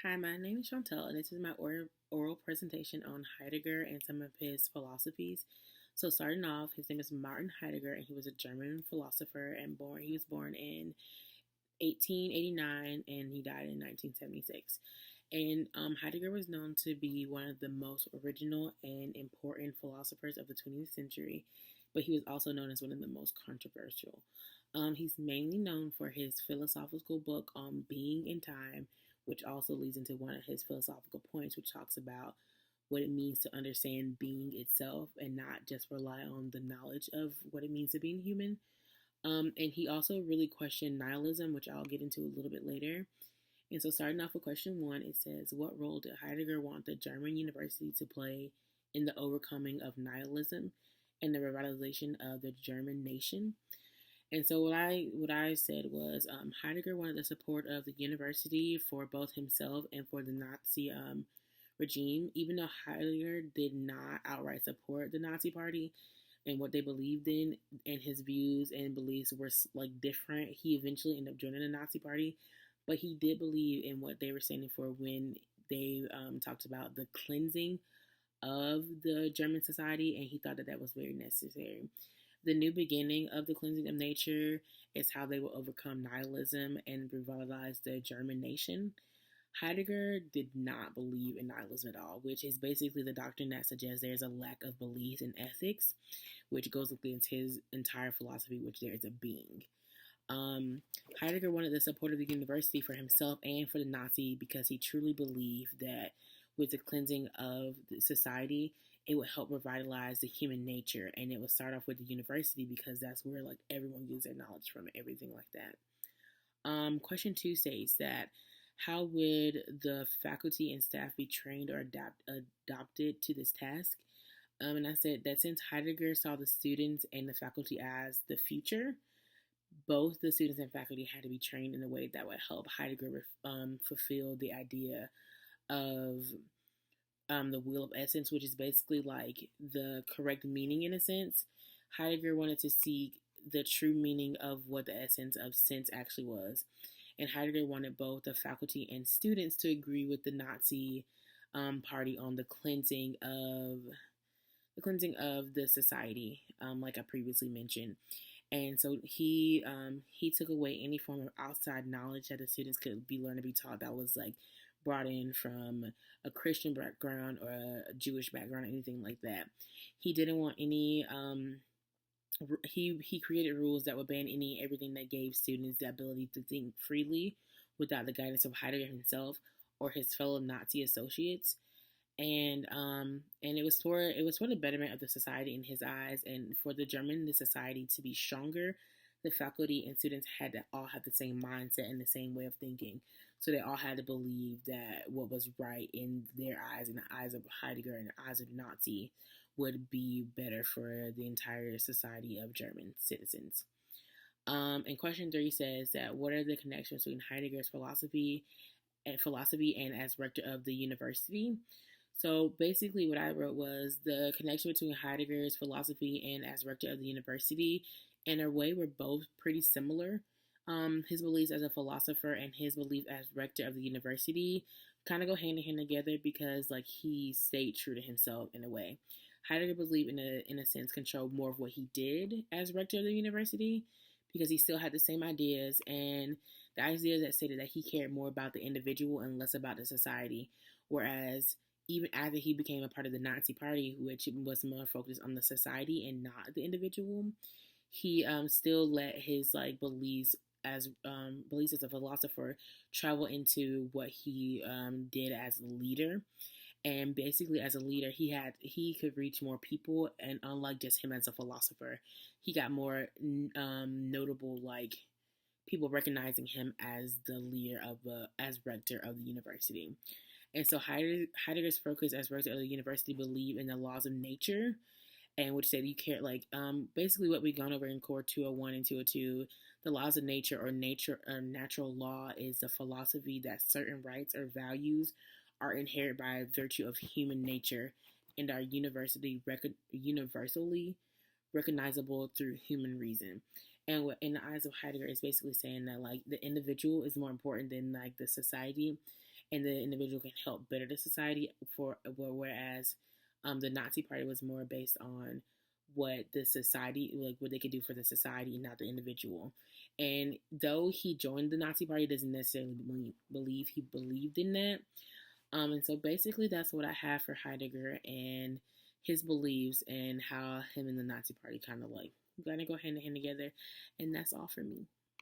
Hi, my name is Chantel, and this is my oral presentation on Heidegger and some of his philosophies. So, starting off, his name is Martin Heidegger, and he was a German philosopher. And he was born in 1889, and he died in 1976. And Heidegger was known to be one of the most original and important philosophers of the 20th century, but he was also known as one of the most controversial. He's mainly known for his philosophical book on being and time, which also leads into one of his philosophical points, which talks about what it means to understand being itself and not just rely on the knowledge of what it means to be human. And he also really questioned nihilism, which I'll get into a little bit later. And so, starting off with question one, it says, what role did Heidegger want the German university to play in the overcoming of nihilism and the revitalization of the German nation? And so what I said was Heidegger wanted the support of the university for both himself and for the Nazi regime. Even though Heidegger did not outright support the Nazi Party and what they believed in, and his views and beliefs were like different, he eventually ended up joining the Nazi Party. But he did believe in what they were standing for when they talked about the cleansing of the German society, and he thought that that was very necessary. The new beginning of the cleansing of nature is how they will overcome nihilism and revitalize the German nation. Heidegger did not believe in nihilism at all, which is basically the doctrine that suggests there's a lack of belief in ethics, which goes against his entire philosophy, which there is a being. Um, Heidegger wanted the support of the university for himself and for the Nazi because he truly believed that with the cleansing of the society, it would help revitalize the human nature, and it would start off with the university because that's where like everyone gets their knowledge from and everything like that. Question two states that how would the faculty and staff be trained or adopted to this task? And I said that since Heidegger saw the students and the faculty as the future, both the students and faculty had to be trained in a way that would help Heidegger fulfill the idea of the wheel of essence, which is basically like the correct meaning in a sense. Heidegger wanted to seek the true meaning of what the essence of sense actually was. And Heidegger wanted both the faculty and students to agree with the Nazi party on the cleansing of the society, like I previously mentioned. And so he took away any form of outside knowledge that the students could be learned to be taught that was like brought in from a Christian background or a Jewish background or anything like that. He didn't want any. He created rules that would ban any everything that gave students the ability to think freely without the guidance of Heidegger himself or his fellow Nazi associates. And it was for the betterment of the society in his eyes, and for the German the society to be stronger. The faculty and students had to all have the same mindset and the same way of thinking, so they all had to believe that what was right in their eyes, in the eyes of Heidegger, and the eyes of Nazi, would be better for the entire society of German citizens. And question three says that what are the connections between Heidegger's philosophy and as rector of the university? So basically, what I wrote was the connection between Heidegger's philosophy and as rector of the university, in a way, were both pretty similar. His beliefs as a philosopher and his belief as rector of the university kind of go hand in hand together because, like, he stayed true to himself in a way. Heidegger believed, in a sense, controlled more of what he did as rector of the university because he still had the same ideas and the ideas that stated that he cared more about the individual and less about the society, whereas even after he became a part of the Nazi Party, which was more focused on the society and not the individual, he still let his like beliefs as a philosopher travel into what he did as a leader. And basically, as a leader, he could reach more people, and unlike just him as a philosopher, he got more notable like people recognizing him as the leader of as rector of the university. And so Heidegger's focus as rector of the university believed in the laws of nature, and which said you care like basically what we've gone over in core 201 and 202. The laws of nature or natural law is the philosophy that certain rights or values are inherited by virtue of human nature and are universally recognizable through human reason. And what in the eyes of Heidegger is basically saying that like the individual is more important than like the society, and the individual can help better the society. Whereas the Nazi Party was more based on what the society, like what they could do for the society, not the individual. And though he joined the Nazi Party, doesn't necessarily believe he believed in that. And so basically, that's what I have for Heidegger and his beliefs and how him and the Nazi Party kind of like kind of go hand in hand together. And that's all for me.